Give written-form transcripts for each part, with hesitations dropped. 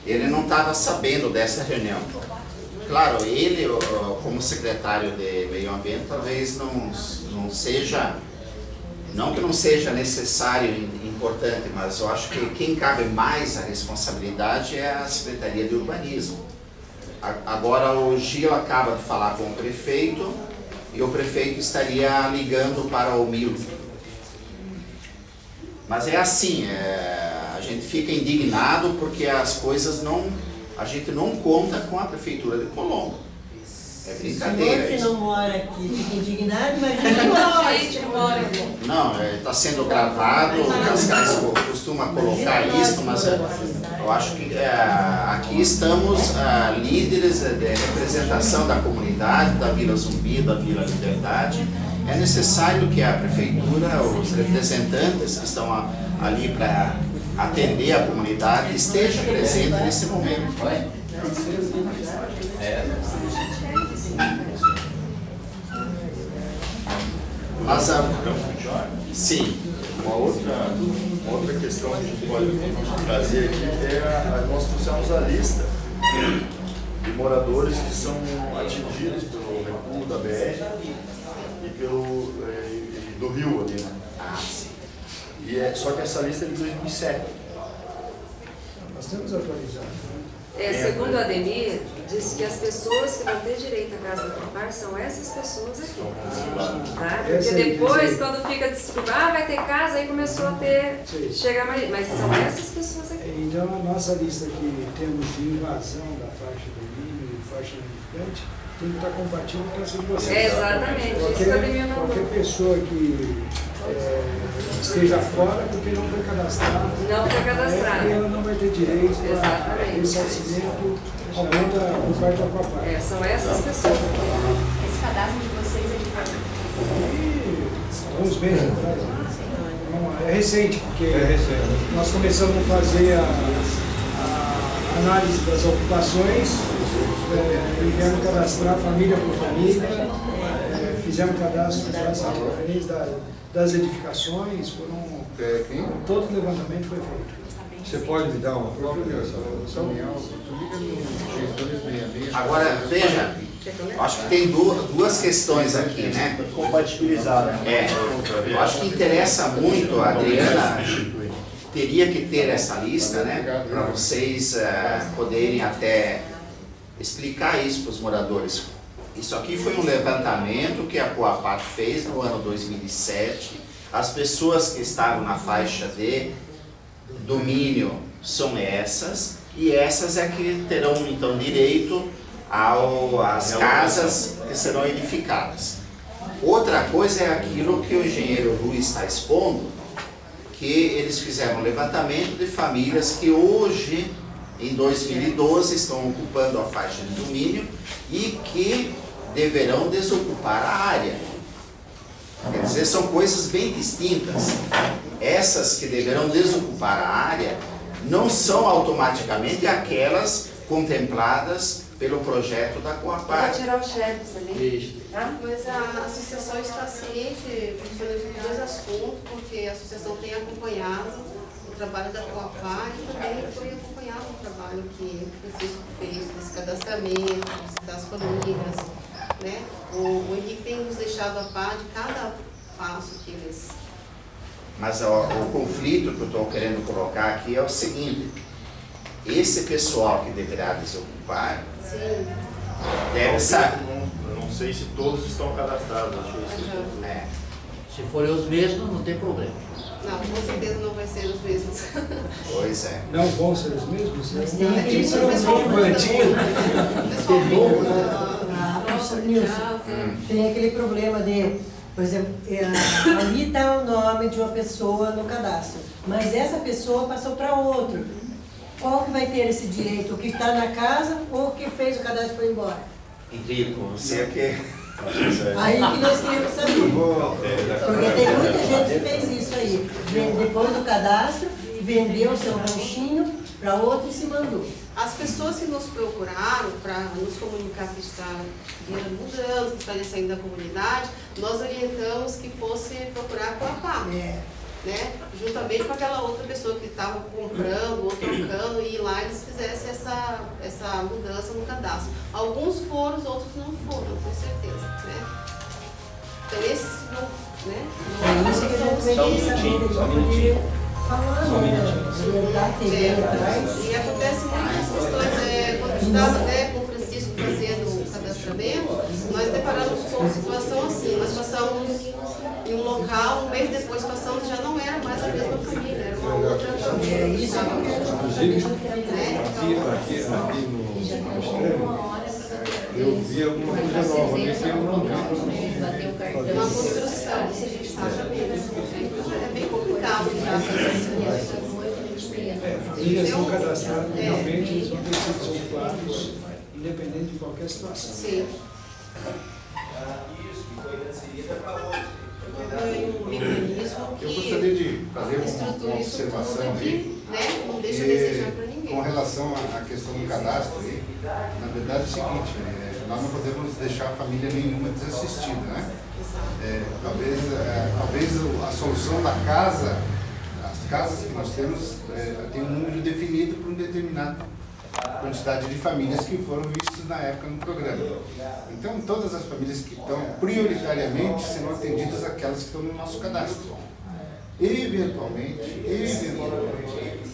ele não estava sabendo dessa reunião. Claro, ele, como secretário de Meio Ambiente, talvez não seja, não que não seja necessário e importante, mas eu acho que quem cabe mais a responsabilidade é a Secretaria de Urbanismo. Agora o Gil acaba de falar com o prefeito e o prefeito estaria ligando para o Milton. Mas é assim, a gente fica indignado porque as coisas a gente não conta com a Prefeitura de Colombo. É brincadeira. O senhor que não mora aqui fica indignado, mas a gente mora aqui. Não, está sendo gravado, o Cascais costuma colocar isso, mas eu acho que aqui estamos líderes de representação da comunidade, da Vila Zumbi, da Vila Liberdade. É necessário que a Prefeitura, os representantes que estão ali para atender a comunidade, esteja presente nesse momento. Mas sim. Uma outra questão que a gente pode trazer aqui é nós trouxemos a lista de moradores que são atingidos pelo recuo da BR e do rio ali, né? Só que essa lista é de 2007. Nós temos atualizado. Segundo o Ademir, disse que as pessoas que vão ter direito à casa do par são essas pessoas aqui. Tá? Porque depois, quando fica desculpado, vai ter casa, aí começou a ter, chegar mais, mas são essas pessoas aqui. Então a nossa lista que temos de invasão da faixa do milho e faixa nidificante tem que estar compatível com essa de vocês. Exatamente, isso que o Ademir mandou. Qualquer pessoa que esteja fora porque não foi cadastrada. Não foi cadastrada. Ela não vai ter direito a ressarcimento aumenta por parte da Coapar. São essas pessoas. Esse cadastro de vocês é de quando? Uns meses atrás. É recente, porque nós começamos a fazer a análise das ocupações, viemos cadastrar família por família, fizemos cadastro das edificações, todo o levantamento foi feito. Você pode me dar uma cópia dessa Agora, veja, acho que tem duas questões aqui, né? Compatibilizar, né? Eu acho que interessa muito, a Adriana teria que ter essa lista, né? Para vocês poderem até explicar isso para os moradores. Isso aqui foi um levantamento que a Coapar fez no ano 2007. As pessoas que estavam na faixa de domínio são essas, e essas é que terão então direito às casas que serão edificadas. Outra coisa é aquilo que o engenheiro Rui está expondo, que eles fizeram um levantamento de famílias que hoje, em 2012, estão ocupando a faixa de domínio e que deverão desocupar a área. Quer dizer, são coisas bem distintas. Essas que deverão desocupar a área não são automaticamente aquelas contempladas pelo projeto da Coapar. Vou tirar o Xerox ali. Tá? Mas a associação está ciente de dois assuntos, porque a associação tem acompanhado o trabalho da Coapar e também foi acompanhado o trabalho que o Francisco fez, desse cadastramento, das famílias. Né? O Henrique tem nos deixado a par de cada passo que eles... Mas o conflito que eu estou querendo colocar aqui é o seguinte: esse pessoal que deverá desocupar deve saber. Eu não sei se todos estão cadastrados. Se forem os mesmos, não tem problema. Não, com certeza não vai ser os mesmos. Pois é. Não vão ser os mesmos? Mas tem aquele problema. Tem aquele problema de, por exemplo, ali está o nome de uma pessoa no cadastro, mas essa pessoa passou para outro. Qual que vai ter esse direito? O que está na casa ou o que fez o cadastro e foi embora? Henrique, você é que... Aí que nós queremos saber. Porque tem muita gente que fez isso aí. Depois do cadastro, vendeu o seu ranchinho para outro e se mandou. As pessoas que nos procuraram para nos comunicar que está mudando, que estaria saindo da comunidade, nós orientamos que fosse procurar a Coapar. Né? Juntamente com aquela outra pessoa que estava comprando ou trocando e ir lá eles fizessem essa mudança no cadastro. Alguns foram, os outros não foram, tenho certeza, né? Então esses não, né? É isso que a gente tem que saber, Só um minutinho. falando, E acontece muitas questões, quando estava com o Francisco fazendo o cadastramento, nós deparamos com situação assim, nós passamos em um local, um mês depois passamos, já não era mais a mesma família, era uma outra família. É isso que eu Aqui no Extremo, eu vi alguma coisa nova, mas eu não vi. Uma construção, se a gente sabe mesmo. É bem complicado fazer Famílias não cadastradas, realmente eles vão ter que ser desocupados, independente de qualquer situação. Sim. Um mecanismo Eu gostaria de fazer uma observação aí, não deixa a desejar para ninguém. com relação à questão do cadastro. Aí, na verdade é o seguinte, nós não podemos deixar a família nenhuma desassistida, né? Talvez a solução da casa, as casas que nós temos, tem um número definido por um determinado quantidade de famílias que foram vistas na época no programa. Então, todas as famílias que estão prioritariamente serão atendidas aquelas que estão no nosso cadastro. Eventualmente,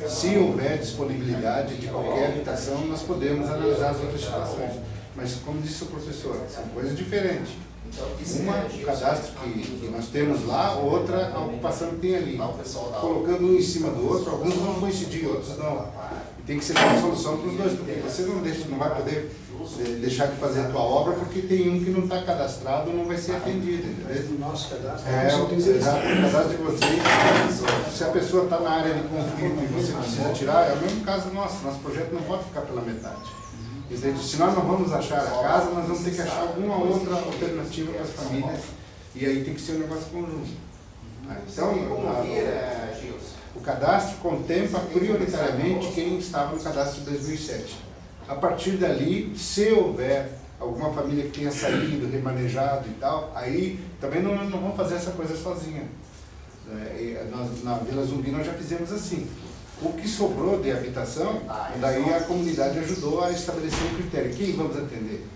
se houver disponibilidade de qualquer habitação, nós podemos analisar as outras situações. Mas, como disse o professor, são coisas diferentes. Uma, o cadastro que nós temos lá, outra, a ocupação que tem ali. Colocando um em cima do outro, alguns vão coincidir, outros não. E tem que ser uma solução para os dois, porque você não vai poder deixar de fazer a tua obra porque tem um que não está cadastrado ou não vai ser atendido. No nosso cadastro, o cadastro de vocês, se a pessoa está na área de conflito e você precisa tirar, é o mesmo caso nosso. Nosso projeto não pode ficar pela metade. Se nós não vamos achar a casa, nós vamos ter que achar alguma outra alternativa para as famílias, e aí tem que ser um negócio conjunto. Então, o cadastro contempla prioritariamente quem estava no cadastro de 2007. A partir dali, se houver alguma família que tenha saído, remanejado e tal, aí também não vamos fazer essa coisa sozinha. Na Vila Zumbi nós já fizemos assim. O que sobrou de habitação, daí a comunidade ajudou a estabelecer um critério. Quem vamos atender?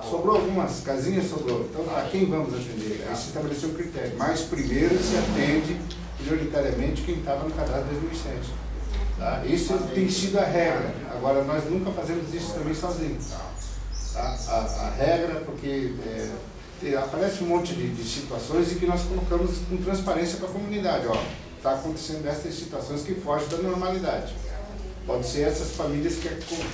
Sobrou algumas casinhas, sobrou. Então, a quem vamos atender? Aí se estabeleceu um critério. Mas primeiro se atende prioritariamente quem estava no cadastro de 2007. Tá? Isso tem sido a regra. Agora, nós nunca fazemos isso também sozinhos. Tá? A regra, porque aparece um monte de situações em que nós colocamos com transparência para a comunidade. Está acontecendo essas situações que fogem da normalidade. Pode ser essas famílias que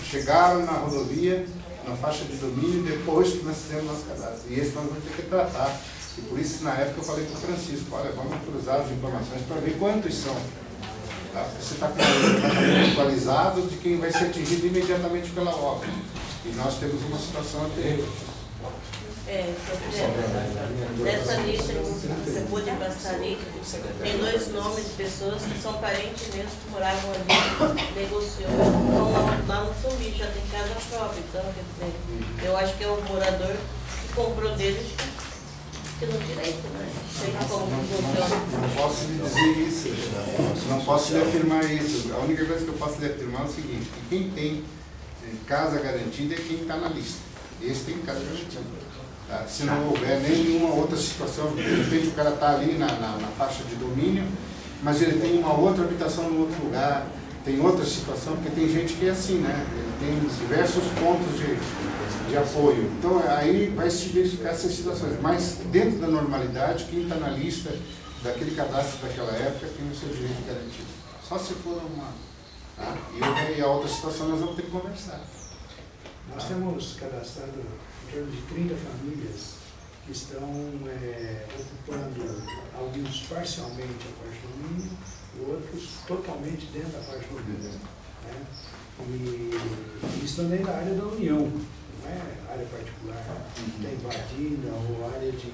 chegaram na rodovia, na faixa de domínio, depois que nós fizemos nosso cadastro. E esse nós vamos ter que tratar. E por isso, na época, eu falei para o Francisco, olha, vamos cruzar as informações para ver quantos são. Tá? Você está com um atualizado de quem vai ser atingido imediatamente pela obra. E nós temos uma situação anterior. Nessa lista que você pôde passar ali, tem 2 nomes de pessoas que são parentes mesmo, que moravam ali, negociou, estão lá no Sumbi, já tem casa própria. Então, quer dizer, eu acho que é o morador que comprou deles que não direito, né? Sei como funciona. Não posso lhe dizer isso, não posso lhe afirmar isso. A única coisa que eu posso lhe afirmar é o seguinte, que quem tem casa garantida é quem está na lista. Esse tem casa garantida. Tá? Se não houver nenhuma outra situação, de repente o cara está ali na faixa de domínio, mas ele tem uma outra habitação em outro lugar, tem outra situação, porque tem gente que é assim, né? Ele tem diversos pontos de apoio. Então aí vai se verificar essas situações. Mas dentro da normalidade, quem está na lista daquele cadastro daquela época tem o seu direito garantido. Só se for uma... Tá? E a outra situação nós vamos ter que conversar. Nós temos cadastrado em torno de 30 famílias que estão ocupando, alguns parcialmente a parte do domínio e outros totalmente dentro da parte do domínio. Né? E estão dentro da área da União, não é área particular, da invadida ou área de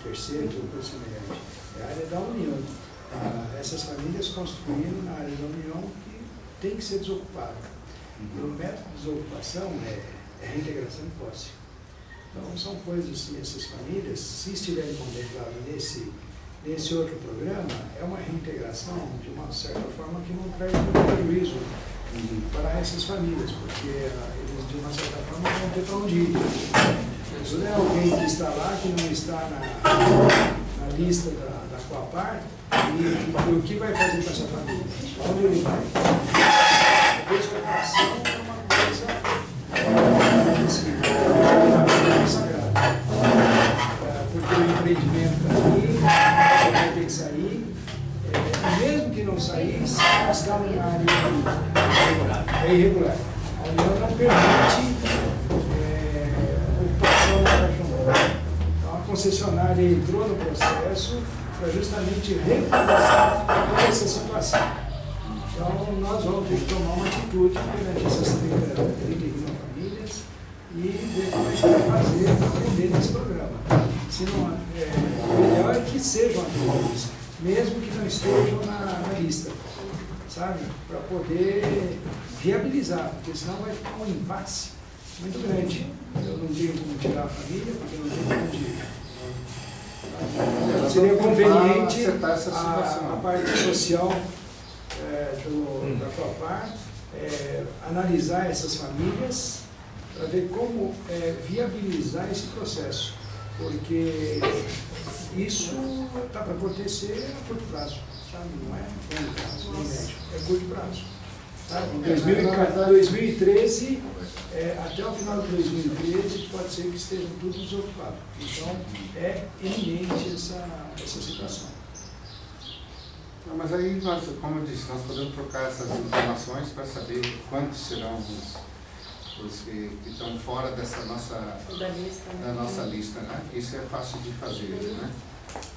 terceiro ou coisa semelhante. É a área da União. Essas famílias construíram na área da União que tem que ser desocupada. E o método de desocupação é reintegração de posse. Então, são coisas assim, essas famílias, se estiverem contempladas nesse outro programa, é uma reintegração, de uma certa forma, que não traz muito prejuízo para essas famílias, porque eles, de uma certa forma, vão ter para onde ir. Quando é alguém que está lá, que não está na lista da Coapar, e o que vai fazer com essa família? Onde ele vai? A deslocação é uma coisa sagrada. Porque o empreendimento aqui vai ter que sair, mesmo que não saísse, está numa área irregular. A União não permite ocupação da Caixa D'Água. Então a concessionária entrou no processo para justamente regularizar toda essa situação. Então nós vamos ter que tomar uma atitude perante essas 31 famílias e ver como a gente vai fazer para atender nesse programa. Se não, o ideal é que sejam atendidos, mesmo que não estejam na lista, sabe? Para poder viabilizar, porque senão vai ficar um impasse muito grande. Eu não tenho como tirar a família, porque eu não tenho onde ir. Seria conveniente a parte social da Coapar analisar essas famílias para ver como viabilizar esse processo, porque isso está para acontecer a curto prazo, sabe? Não é longo prazo, nem médio, é curto prazo. Tá? Em 2013, até o final de 2013, pode ser que estejam todos desocupados. Então, é iminente essa situação. Não, mas aí, nós, como eu disse, nós podemos trocar essas informações para saber quantos serão os que estão fora dessa da nossa lista, né? Isso é fácil de fazer, né?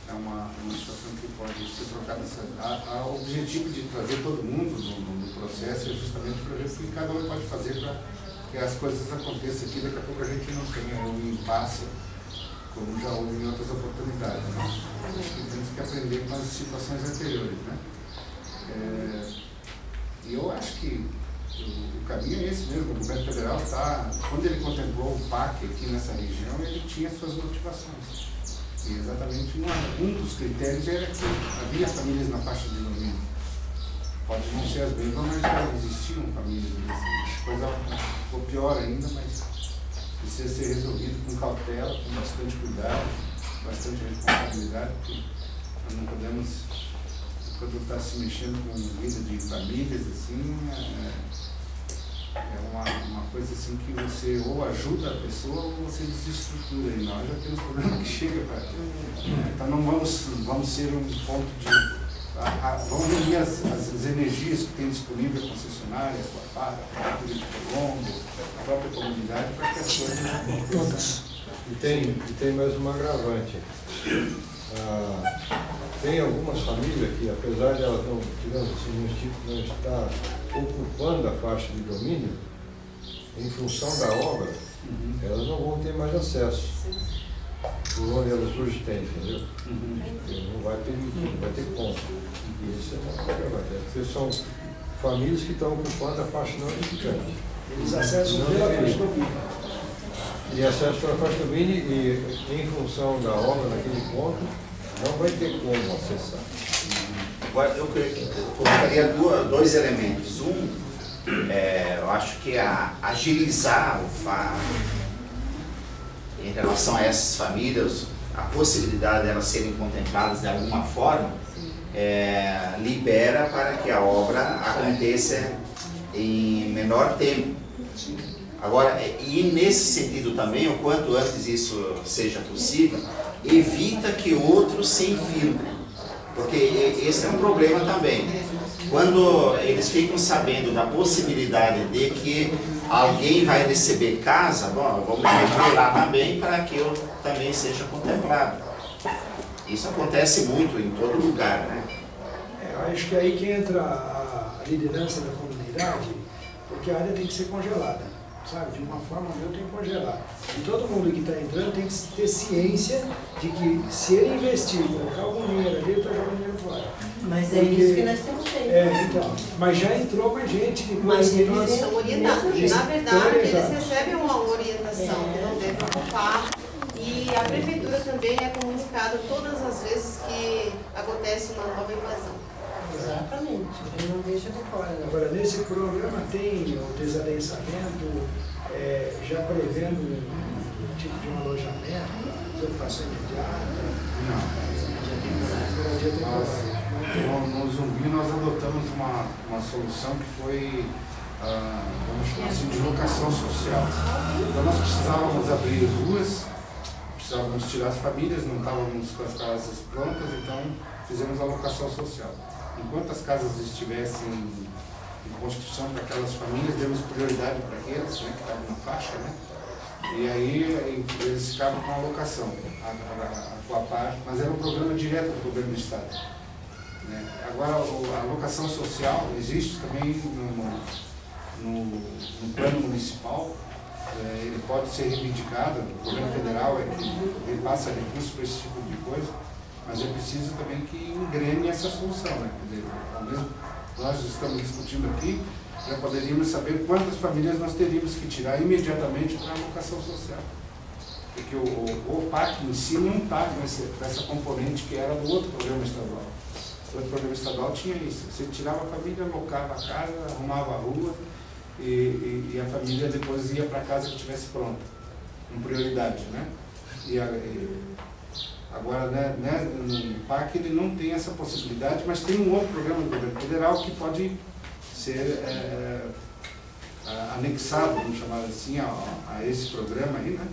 É uma situação que pode ser trocada. O objetivo de trazer todo mundo no processo é justamente para ver o que cada um pode fazer para que as coisas aconteçam aqui. Daqui a pouco a gente não tenha um impasse, como já houve em outras oportunidades, né? Temos que aprender com as situações anteriores, né? E eu acho que o caminho é esse mesmo. O governo federal está, quando ele contemplou o PAC aqui nessa região, ele tinha suas motivações. E exatamente um dos critérios era que havia famílias na faixa de domínio. Pode não ser as mesmas, mas já existiam famílias. Depois ficou pior ainda, mas precisa ser resolvido com cautela, com bastante cuidado, bastante responsabilidade, porque nós não podemos, quando está se mexendo com vida de famílias, assim, uma coisa assim que você ou ajuda a pessoa ou você desestrutura. E nós já temos problema que chega para... Então não vamos ser um ponto de... Vamos unir as energias que tem disponível a concessionária, a Coapar, a Prefeitura de Colombo, a própria comunidade, para que as coisas aconteçam. E tem mais uma agravante. Tem algumas famílias que, apesar de elas não estar ocupando a faixa de domínio, em função da obra, elas não vão ter mais acesso por onde elas hoje têm, entendeu? Não vai permitir, não vai ter ponto. E isso é uma agravante, porque são famílias que estão ocupando a faixa não edificante. Eles acessam pela faixa de domínio. E acesso pela faixa de domínio e, em função da obra naquele ponto, não vai ter como acessar. Agora, eu colocaria dois elementos. Eu acho que agilizar o fato em relação a essas famílias, a possibilidade de elas serem contempladas de alguma forma, libera para que a obra aconteça em menor tempo. Agora, e nesse sentido também, o quanto antes isso seja possível, evita que outros se infiltrem, porque esse é um problema também. Quando eles ficam sabendo da possibilidade de que alguém vai receber casa, bom, vamos meter lá também para que eu também seja contemplado. Isso acontece muito em todo lugar, né? Eu acho que é aí que entra a liderança da comunidade, porque a área tem que ser congelada. Sabe, de uma forma ou de outra tem que congelar. E todo mundo que está entrando tem que ter ciência de que se ele investir, colocar algum dinheiro ali, ele está jogando dinheiro fora. Mas porque, é isso que nós temos feito. Então, mas já entrou mais gente que mas eles são orientados. Na verdade, eles recebem uma orientação que não devem ocupar. E a prefeitura também é comunicada todas as vezes que acontece uma nova invasão. Exatamente, ele não deixa de fora. Não. Agora, nesse programa tem o desadensamento, já prevendo um tipo de um alojamento, ocupação imediata? No Zumbi nós adotamos uma solução que foi, vamos chamar assim, de locação social. Então nós precisávamos abrir ruas, precisávamos tirar as famílias, não estávamos com as casas prontas, então fizemos a locação social. Enquanto as casas estivessem em construção para aquelas famílias, demos prioridade para aqueles, né, que estavam na faixa, né? E aí eles ficavam com a locação, a Coapar, mas era um programa direto do governo do estado. Né? Agora a locação social existe também no plano municipal, ele pode ser reivindicado, o governo federal ele passa recursos para esse tipo de coisa, mas é preciso também que engrene essa solução. Né? Quer dizer, ao mesmo, nós estamos discutindo aqui, já poderíamos saber quantas famílias nós teríamos que tirar imediatamente para a locação social. Porque o PAC em si não está com essa componente que era do outro programa estadual. O outro programa estadual tinha isso. Você tirava a família, alocava a casa, arrumava a rua e a família depois ia para a casa que estivesse pronta, com prioridade. Né? Agora, né, no PAC ele não tem essa possibilidade, mas tem um outro programa do governo federal que pode ser anexado, vamos chamar assim, a esse programa aí, né,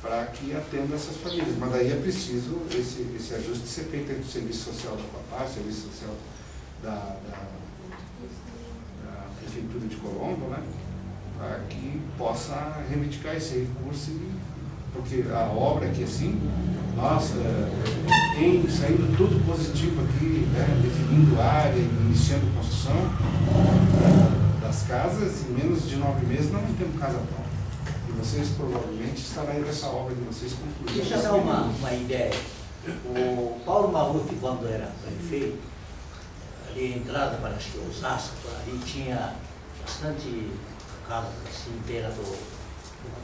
para que atenda essas famílias. Mas daí é preciso esse ajuste ser feito entre o Serviço Social da Coapar, o Serviço Social da Prefeitura de Colombo, né, para que possa reivindicar esse recurso, porque a obra aqui assim, nossa, saindo tudo positivo aqui, né, definindo área, iniciando construção das casas, em menos de 9 meses nós não temos casa pronta. E vocês provavelmente estarão aí nessa obra de vocês concluída. Deixa eu dar uma ideia. O Paulo Maluf, quando era prefeito, ali a entrada para acho que Osasco, ali tinha bastante casa assim, inteira do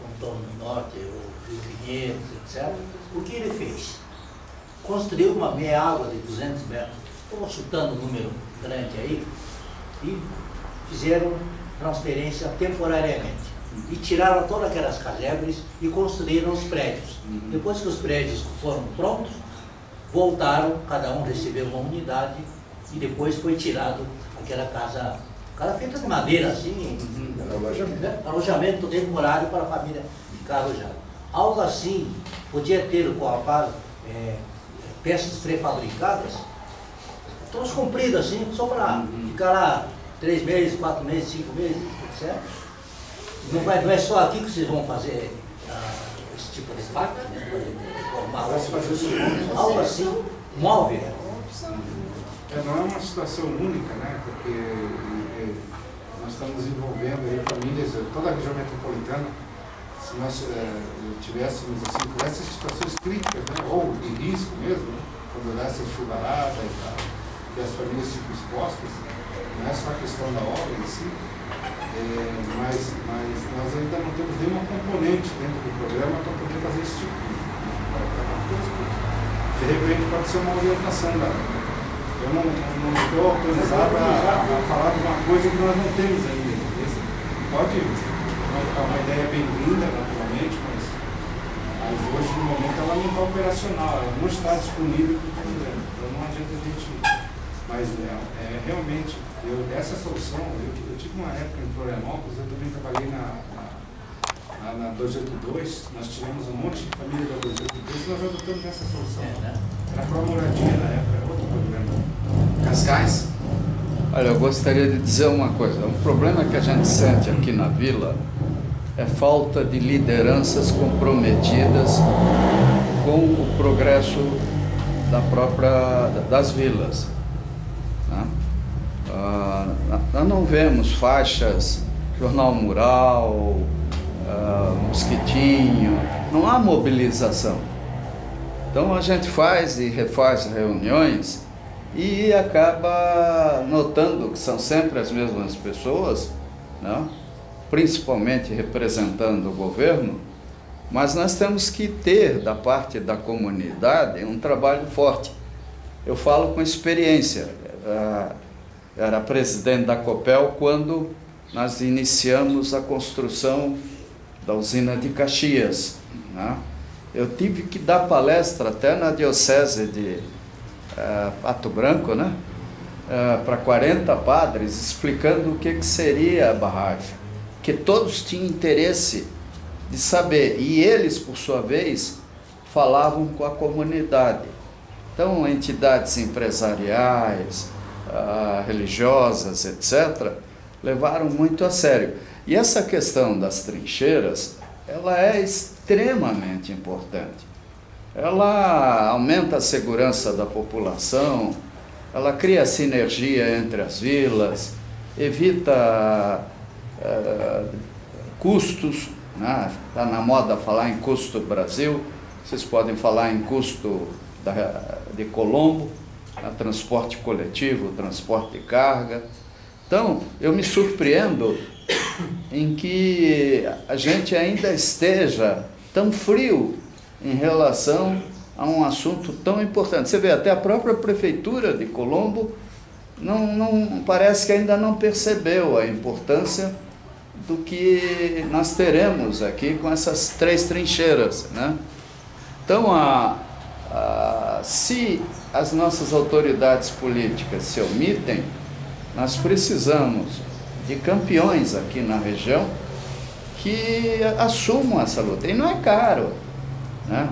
contorno norte, o Rio Pinheiros, etc. O que ele fez? Construiu uma meia água de 200 metros, estou chutando um número grande aí, e fizeram transferência temporariamente. E tiraram todas aquelas casebres e construíram os prédios. Depois que os prédios foram prontos, voltaram, cada um recebeu uma unidade e depois foi tirado aquela casa feita de madeira assim, alojamento temporário para a família ficar alojada. Algo assim, podia ter o Coapar peças pré-fabricadas, todas compridas assim, só para ficar lá 3 meses, 4 meses, 5 meses, etc. Não é só aqui que vocês vão fazer esse tipo de parque, né? Algo assim, móvel. Não é uma situação única, né? Porque nós estamos envolvendo aí famílias, toda a região metropolitana. Se nós tivéssemos assim, por essas situações críticas, né? Ou de risco mesmo, né? Quando dá essa chuvarada e tal, que as famílias ficam expostas, não é só a questão da obra em si, mas nós ainda não temos nenhuma componente dentro do programa para poder fazer esse tipo de coisa. De repente pode ser uma orientação eu não estou autorizado a falar de uma coisa que nós não temos ainda. Pode, é uma ideia bem-vinda, naturalmente, mas hoje, no momento, ela não está operacional, ela não está disponível para o programa. Então não adianta a gente ir. Mas realmente, essa solução, eu tive uma época em Florianópolis, eu também trabalhei na 282, nós tivemos um monte de família da 282 e nós adotamos essa solução. Era para moradia na época, era outro programa. Cascais? Olha, eu gostaria de dizer uma coisa. Um problema que a gente sente aqui na vila é falta de lideranças comprometidas com o progresso das vilas. Né? Nós não vemos faixas, jornal mural, mosquitinho, não há mobilização. Então a gente faz e refaz reuniões e acaba notando que são sempre as mesmas pessoas, né? Principalmente representando o governo, mas nós temos que ter da parte da comunidade um trabalho forte. Eu falo com experiência. era presidente da Copel quando nós iniciamos a construção da usina de Caxias, né? Eu tive que dar palestra até na diocese de Pato Branco, né? Para 40 padres, explicando o que seria a barragem, que todos tinham interesse de saber, e eles, por sua vez, falavam com a comunidade. Então, entidades empresariais, religiosas, etc., levaram muito a sério. E essa questão das trincheiras, ela é extremamente importante. Ela aumenta a segurança da população, ela cria sinergia entre as vilas, evita custos, né? Está na moda falar em custo Brasil, vocês podem falar em custo de Colombo, transporte coletivo, transporte de carga. Então, eu me surpreendo em que a gente ainda esteja tão frio em relação a um assunto tão importante. Você vê, até a própria prefeitura de Colombo não parece que ainda não percebeu a importância do que nós teremos aqui com essas 3 trincheiras, né? Então, se as nossas autoridades políticas se omitem, nós precisamos de campeões aqui na região que assumam essa luta. E não é caro, né?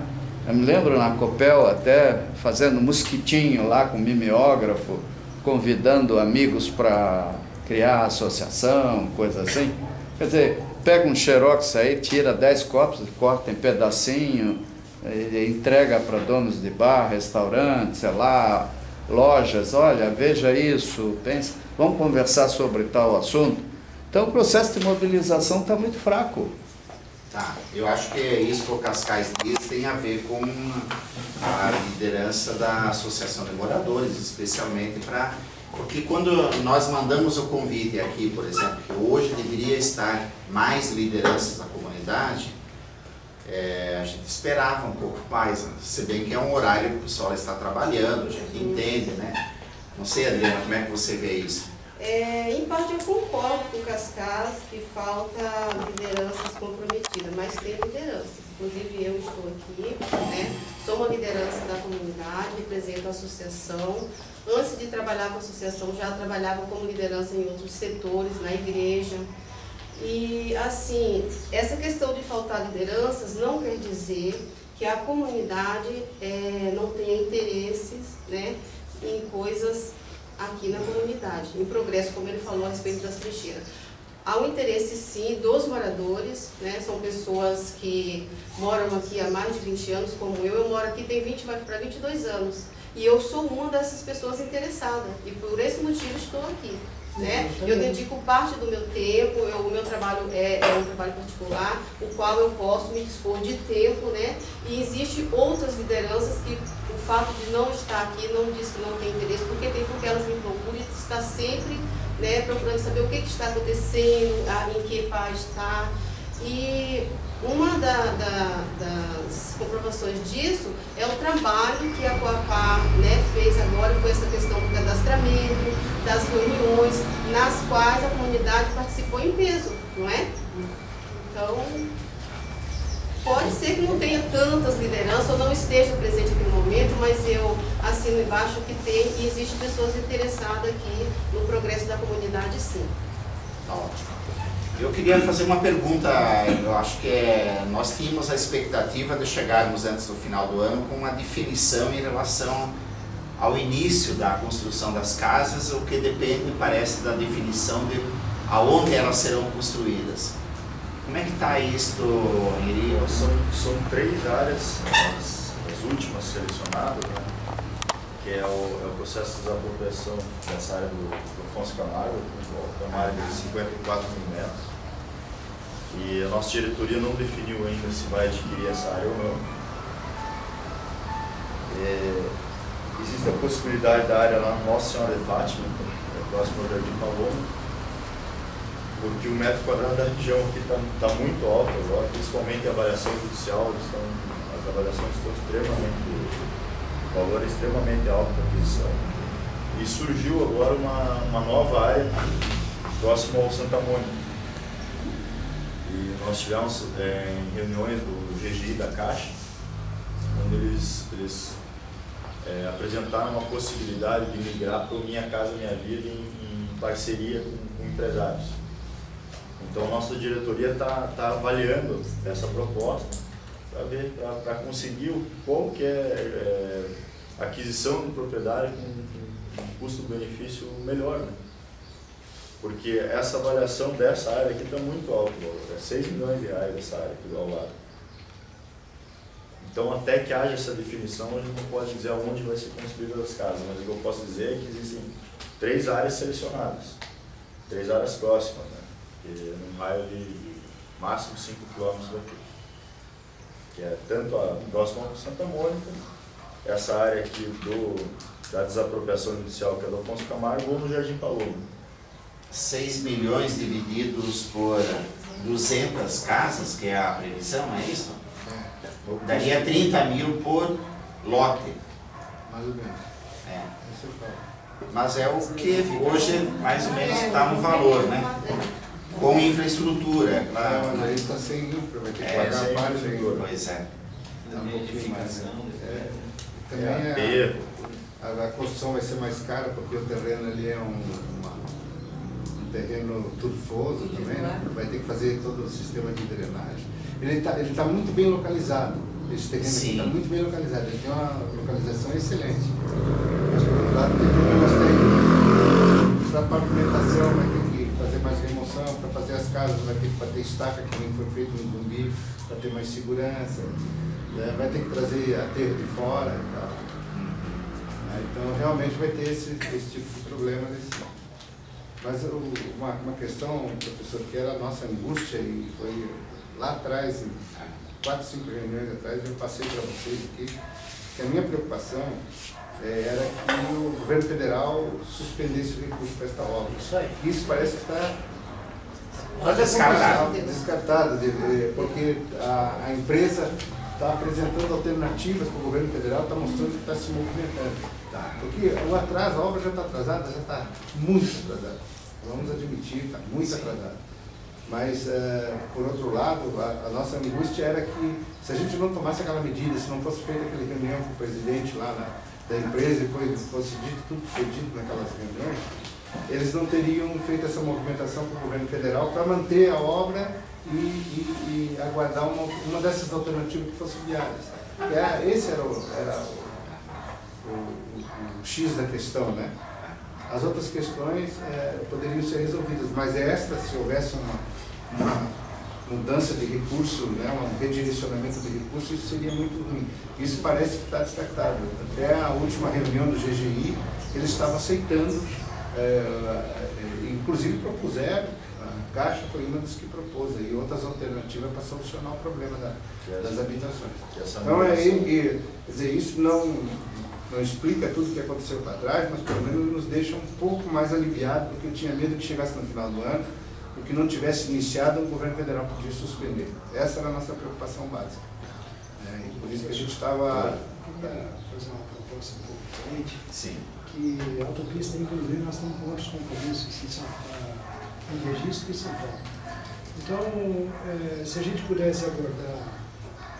Eu me lembro na Copel até fazendo mosquitinho lá com mimeógrafo, convidando amigos para criar associação, coisa assim. Quer dizer, pega um xerox aí, tira 10 cópias, corta em pedacinho, entrega para donos de bar, restaurantes, sei lá, lojas, olha, veja isso, pensa, vamos conversar sobre tal assunto. Então o processo de mobilização está muito fraco. Tá, eu acho que isso que o Cascais diz tem a ver com a liderança da Associação de Moradores, especialmente porque quando nós mandamos o convite aqui, por exemplo, que hoje deveria estar mais lideranças da comunidade, a gente esperava um pouco mais, né? Se bem que é um horário que o pessoal está trabalhando, a gente entende, né? Não sei, Adriana, como é que você vê isso? Em parte eu concordo com o Cascais que falta lideranças comprometidas, mas tem liderança. Inclusive eu estou aqui, né? Sou uma liderança da comunidade, represento a associação. Antes de trabalhar com a associação, já trabalhava como liderança em outros setores, na igreja. E assim, essa questão de faltar lideranças não quer dizer que a comunidade não tenha interesses, né, em coisas aqui na comunidade, em progresso, como ele falou a respeito das trincheiras. Há um interesse sim dos moradores, né, são pessoas que moram aqui há mais de 20 anos, como eu moro aqui tem 20, vai para 22 anos. E eu sou uma dessas pessoas interessadas, e por esse motivo estou aqui. Né? Eu dedico parte do meu tempo, o meu trabalho é um trabalho particular, o qual eu posso me dispor de tempo, né? E existem outras lideranças que o fato de não estar aqui não diz que não tem interesse, porque tem porque elas me procuram e está sempre, né, procurando saber o que está acontecendo, em que paz está. E uma das comprovações disso é o trabalho que a Coapar, né, fez agora, foi essa questão do cadastramento, das reuniões, nas quais a comunidade participou em peso, não é? Então, pode ser que não tenha tantas lideranças ou não esteja presente aqui no momento, mas eu assino embaixo que tem e existem pessoas interessadas aqui no progresso da comunidade, sim. Tá ótimo. Eu queria fazer uma pergunta, eu acho que nós tínhamos a expectativa de chegarmos antes do final do ano com uma definição em relação ao início da construção das casas, o que depende, parece, da definição de aonde elas serão construídas. Como é que está isso, Iri? São 3 áreas, as últimas selecionadas, né? Que é o processo de desapropriação dessa área do Afonso Camargo, que é uma área de 54 mil metros. E a nossa diretoria não definiu ainda se vai adquirir essa área ou não. Existe a possibilidade da área lá Nossa Senhora de Fátima, próximo ao Jardim Paloma, porque o metro quadrado da região aqui está muito alto agora, principalmente a avaliação judicial, as avaliações estão extremamente, o valor é extremamente alto da aquisição. E surgiu agora uma nova área próximo ao Santa Mônica. E nós tivemos reuniões do GGI da Caixa, onde eles apresentaram uma possibilidade de migrar para o Minha Casa Minha Vida em parceria com empresários. Então a nossa diretoria está avaliando essa proposta para conseguir como que é aquisição de propriedade com um custo-benefício melhor, né? Porque essa avaliação dessa área aqui está muito alta, é 6 milhões de reais essa área aqui ao lado. Então, até que haja essa definição, a gente não pode dizer aonde vai ser construídas as casas, mas o que eu posso dizer é que existem 3 áreas selecionadas, 3 áreas próximas, né? Que é num raio de máximo 5 km daqui. Que é tanto a próxima ao Santa Mônica, essa área aqui da desapropriação judicial, que é do Afonso Camargo, ou no Jardim Paloma. 6 milhões divididos por 200 casas, que é a previsão, é isso? Daria 30 mil por lote. Mais ou menos. Mas é o que hoje mais ou menos está no valor, né? Com infraestrutura, claro. Mas aí está sem infra, vai ter que pagar vários ainda. Pois é. Também a construção vai ser mais cara, porque o terreno ali é um terreno turfoso também, né? Vai ter que fazer todo o sistema de drenagem. Ele tá muito bem localizado, esse terreno aqui está muito bem localizado, ele tem uma localização excelente. Mas por outro lado tem problemas técnicos. Para a pavimentação vai ter que fazer mais remoção, para fazer as casas vai ter que bater estaca, que nem foi feito no Zumbi, para ter mais segurança, né? Vai ter que trazer aterro de fora e tal. Então realmente vai ter esse tipo de problema. Mas uma questão, professor, que era a nossa angústia, e foi lá atrás, 4, 5 reuniões atrás, eu passei para vocês aqui, que a minha preocupação era que o governo federal suspendesse o recurso para esta obra. Isso parece que está descartado, porque a empresa está apresentando alternativas para o governo federal, está mostrando que está se movimentando. Porque o atraso, a obra já está atrasada, já está muito atrasada. Vamos admitir, está muito atrasada. Mas, por outro lado, a nossa angústia era que, se a gente não tomasse aquela medida, se não fosse feita aquela reunião com o presidente lá da empresa e fosse dito tudo que foi dito naquelas reuniões, eles não teriam feito essa movimentação com o governo federal para manter a obra e aguardar uma dessas alternativas que fossem viáveis. Esse era o X da questão, né? As outras questões poderiam ser resolvidas, mas esta, se houvesse uma mudança de recurso, né, um redirecionamento de recurso, isso seria muito ruim. Isso parece que está descartado. Até a última reunião do GGI, eles estavam aceitando, inclusive propuseram, a Caixa foi uma das que propôs, e outras alternativas para solucionar o problema das habitações. Então, quer dizer, isso não explica tudo o que aconteceu para trás, mas pelo menos nos deixa um pouco mais aliviado, porque eu tinha medo que chegasse no final do ano, o que não tivesse iniciado, o governo federal podia suspender. Essa era a nossa preocupação básica. E por isso que a gente estava... fazer uma proposta um pouco diferente. Sim. Que a autopista, inclusive, nós estamos com outros compromissos em registro e São Paulo. Então, se a gente pudesse abordar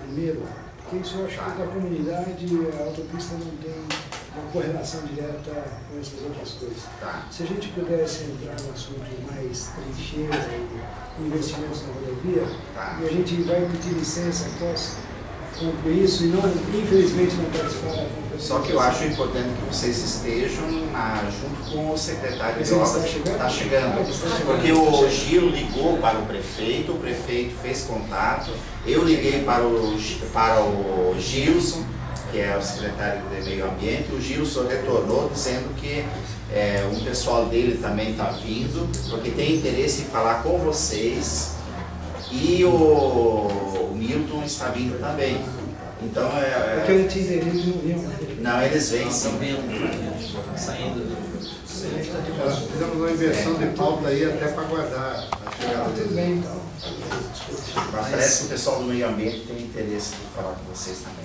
primeiro, porque isso eu acho que da comunidade a autopista não tem uma correlação direta com essas outras coisas. Se a gente pudesse entrar no assunto mais trincheira e investimentos na rodovia, e a gente vai pedir licença após concluir isso e não, infelizmente não participar da conferência. Só que eu acho importante que vocês estejam junto com o secretário de obras que está chegando. Porque o Gil ligou para o prefeito fez contato, eu liguei para o Gilson, que é o secretário de Meio Ambiente, o Gilson retornou dizendo que um pessoal dele também está vindo, porque tem interesse em falar com vocês, e o Milton está vindo também. Então porque eu entendi, eles não vinham. Não, eles vêm sim. Saindo fizemos uma inversão de pauta aí até para guardar a chegada deles. Tudo bem, então. Mas parece que o pessoal do meio ambiente tem interesse em falar com vocês também.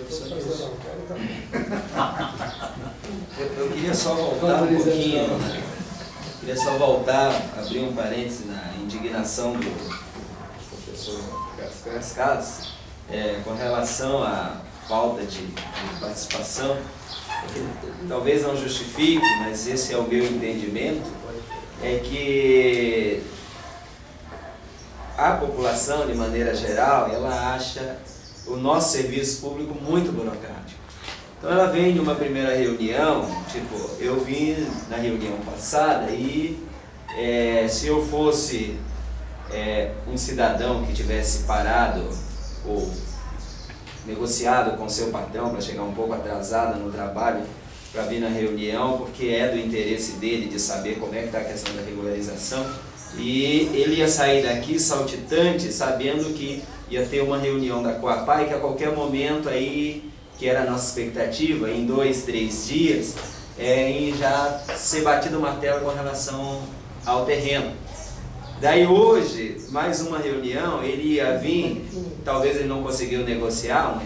professor Nilson. Eu queria só voltar um pouquinho, né? Queria só abrir um parêntese na indignação do professor Cascas, com relação à falta de participação, que talvez não justifique, mas esse é o meu entendimento, é que a população, de maneira geral, ela acha o nosso serviço público muito burocrático. Então ela vem de uma primeira reunião, tipo, eu vim na reunião passada e se eu fosse um cidadão que tivesse parado ou negociado com seu patrão para chegar um pouco atrasado no trabalho para vir na reunião, porque é do interesse dele de saber como é que está a questão da regularização, e ele ia sair daqui saltitante, sabendo que ia ter uma reunião da Coapar e que a qualquer momento aí, que era a nossa expectativa, em 2, 3 dias, em já ser batido uma tela com relação ao terreno. Daí hoje, mais uma reunião, ele ia vir, talvez ele não conseguiu negociar,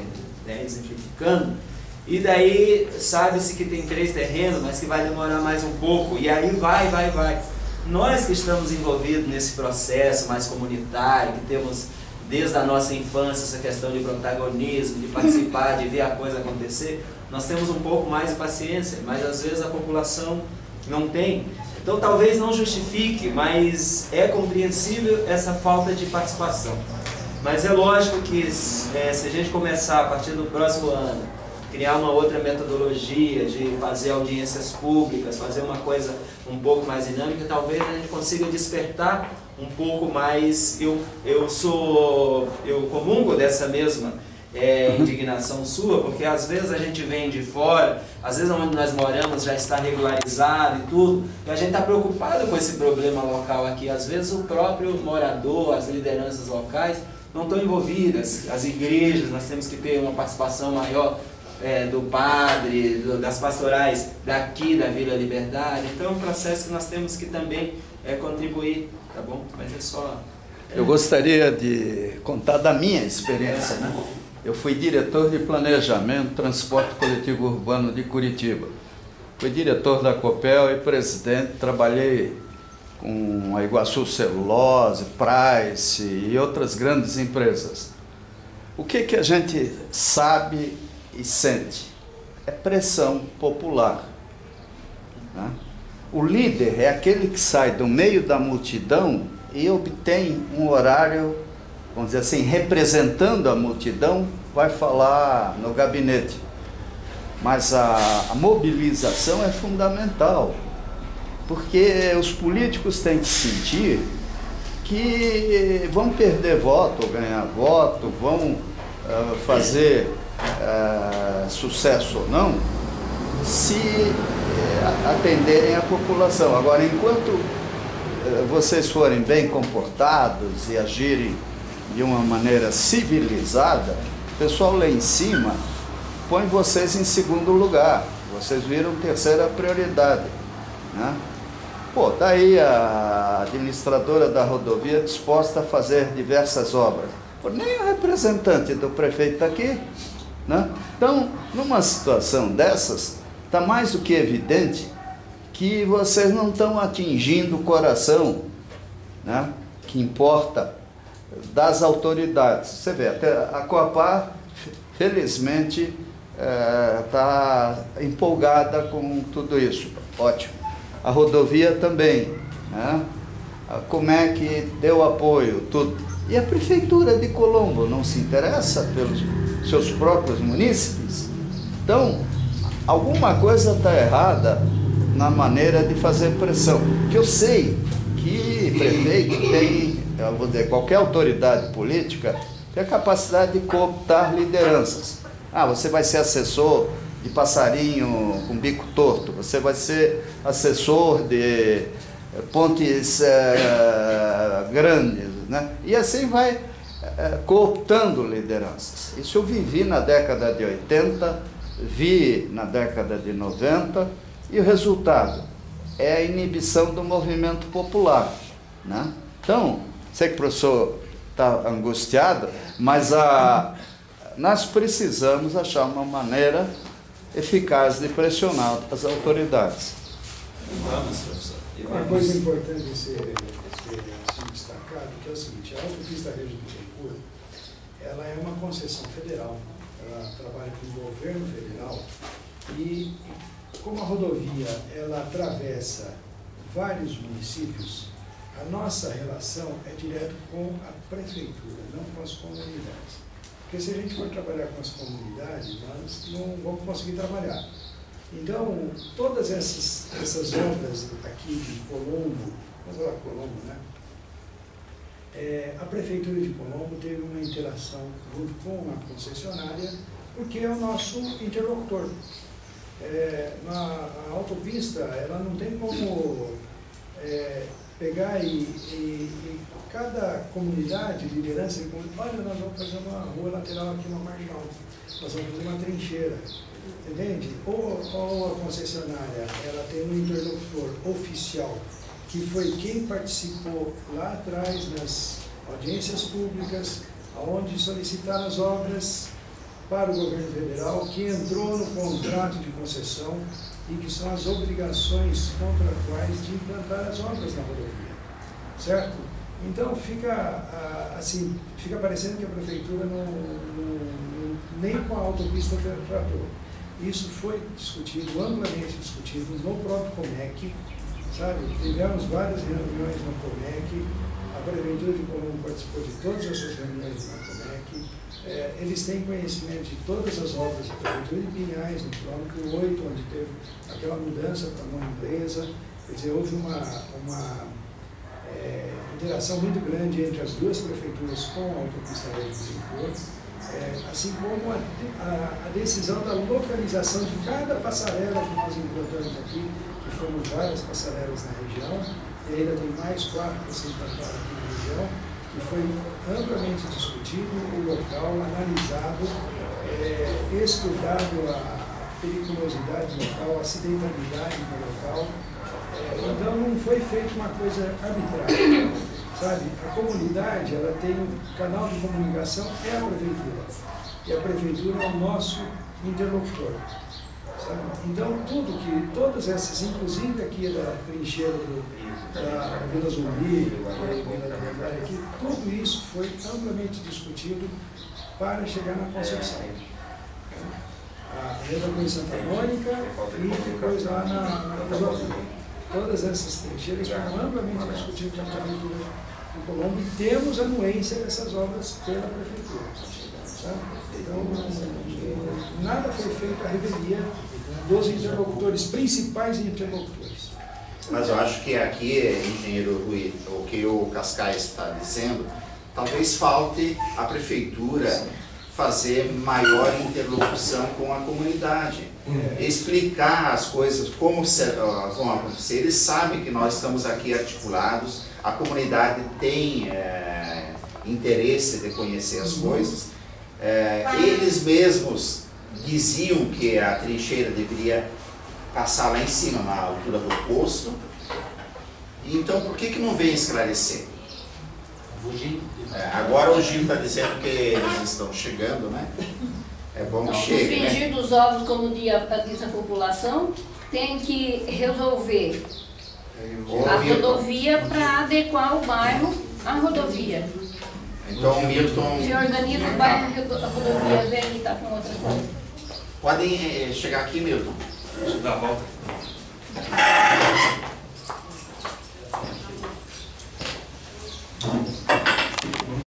né, exemplificando, e daí sabe-se que tem 3 terrenos, mas que vai demorar mais um pouco, e aí vai. Nós que estamos envolvidos nesse processo mais comunitário, que temos desde a nossa infância essa questão de protagonismo, de participar, de ver a coisa acontecer, nós temos um pouco mais de paciência, mas às vezes a população não tem. Então talvez não justifique, mas é compreensível essa falta de participação. Mas é lógico que se a gente começar a partir do próximo ano, criar uma outra metodologia de fazer audiências públicas, fazer uma coisa um pouco mais dinâmica, talvez a gente consiga despertar um pouco mais. Eu comungo dessa mesma indignação sua, porque às vezes a gente vem de fora, às vezes onde nós moramos já está regularizado e tudo, e a gente está preocupado com esse problema local aqui. Às vezes o próprio morador, as lideranças locais não estão envolvidas, as igrejas, nós temos que ter uma participação maior do padre, das pastorais daqui da Vila Liberdade. Então é um processo que nós temos que também contribuir, tá bom? Mas é só... Eu gostaria de contar da minha experiência, né? Eu fui diretor de planejamento, transporte coletivo urbano de Curitiba. Fui diretor da Copel e presidente, trabalhei com a Iguaçu Celulose, Price e outras grandes empresas. O que a gente sabe e sente? É pressão popular, né? O líder é aquele que sai do meio da multidão e obtém um horário, vamos dizer assim, representando a multidão, vai falar no gabinete. Mas a mobilização é fundamental, porque os políticos têm que sentir que vão perder voto ou ganhar voto, vão fazer sucesso ou não, se atenderem a população. Agora, enquanto vocês forem bem comportados e agirem de uma maneira civilizada, o pessoal lá em cima põe vocês em segundo lugar, vocês viram terceira prioridade, né? Pô, daí a administradora da rodovia disposta a fazer diversas obras. Pô, nem o representante do prefeito está aqui, né? Então, numa situação dessas, está mais do que evidente que vocês não estão atingindo o coração, né, que importa, das autoridades. Você vê, até a Coapar, felizmente, está empolgada com tudo isso. Ótimo. A rodovia também, né? Como é que deu apoio, tudo. E a Prefeitura de Colombo não se interessa pelos seus próprios munícipes? Então, alguma coisa está errada na maneira de fazer pressão. Que eu sei que prefeito tem, eu vou dizer, qualquer autoridade política tem a capacidade de cooptar lideranças. Ah, você vai ser assessor de passarinho com bico torto, você vai ser assessor de pontes grandes, né? E assim vai cooptando lideranças. Isso eu vivi na década de 80, vi na década de 90, e o resultado é a inibição do movimento popular, né? Então, sei que o professor está angustiado, mas nós precisamos achar uma maneira eficaz de pressionar as autoridades. Vamos, professor. Uma coisa importante de ser destacado, que é o seguinte: a autopista Rede do Bittencourt, ela é uma concessão federal, ela trabalha com o governo federal, e como a rodovia ela atravessa vários municípios, a nossa relação é direto com a prefeitura, não com as comunidades. Porque se a gente for trabalhar com as comunidades, nós não vamos conseguir trabalhar. Então, todas essas obras aqui de Colombo, vamos falar Colombo, né? A Prefeitura de Colombo teve uma interação junto com a concessionária, porque é o nosso interlocutor. A autopista, ela não tem como pegar e cada comunidade, liderança de comunidade, olha, nós vamos fazer uma rua lateral aqui na marginal, nós vamos fazer uma trincheira. Entende? Ou a concessionária, ela tem um interlocutor oficial, que foi quem participou lá atrás nas audiências públicas, onde solicitaram as obras para o governo federal, que entrou no contrato de concessão e que são as obrigações contratuais de implantar as obras na rodovia. Certo? Então fica parecendo que a prefeitura nem com a autopista tratou. Isso foi discutido, amplamente discutido no próprio Comec, sabe? Tivemos várias reuniões no Comec, a Prefeitura de Colombo participou de todas essas reuniões no Comec, eles têm conhecimento de todas as obras da Prefeitura de Pinhais, no quilômetro 8, onde teve aquela mudança para a mão inglesa, quer dizer, houve uma interação muito grande entre as duas prefeituras com a autopista Rede do Bittencourt. Assim como a decisão da localização de cada passarela que nós implantamos aqui, que foram várias passarelas na região, e ainda tem mais 4 para ser implantadas aqui na região, que foi amplamente discutido o local, analisado, estudado a periculosidade do local, a acidentalidade do local. Então não foi feita uma coisa arbitrária, sabe? A comunidade, ela tem um canal de comunicação, é a prefeitura. E a prefeitura é o nosso interlocutor, sabe? Então todas essas, inclusive aqui da trincheira da Vila Zumbi, Vila da Verdade aqui, tudo isso foi amplamente discutido para chegar na concepção. A Vila com Santa Mônica e depois lá na Cusópolis. Todas essas trincheiras foram amplamente discutidas pela Prefeitura de Colombo e temos anuência dessas obras pela Prefeitura. Sabe? Então, nada foi feito à revelia dos interlocutores, principais interlocutores. Mas eu acho que aqui, engenheiro Rui, o que o Cascais está dizendo, talvez falte a Prefeitura fazer maior interlocução com a comunidade, explicar as coisas como vão acontecer. Eles sabem que nós estamos aqui articulados, a comunidade tem interesse de conhecer as coisas. Eles mesmos diziam que a trincheira deveria passar lá em cima, na altura do posto. Então, por que não vem esclarecer? Agora o Gil está dizendo que eles estão chegando, né? É bom que chegue, né? O frigir dos ovos, como diz a população, tem que resolver a rodovia para adequar o bairro à rodovia. Então o Milton... Se organiza o bairro, a rodovia vem e está com outra coisa. Podem chegar aqui, Milton. Deixa eu dar a volta.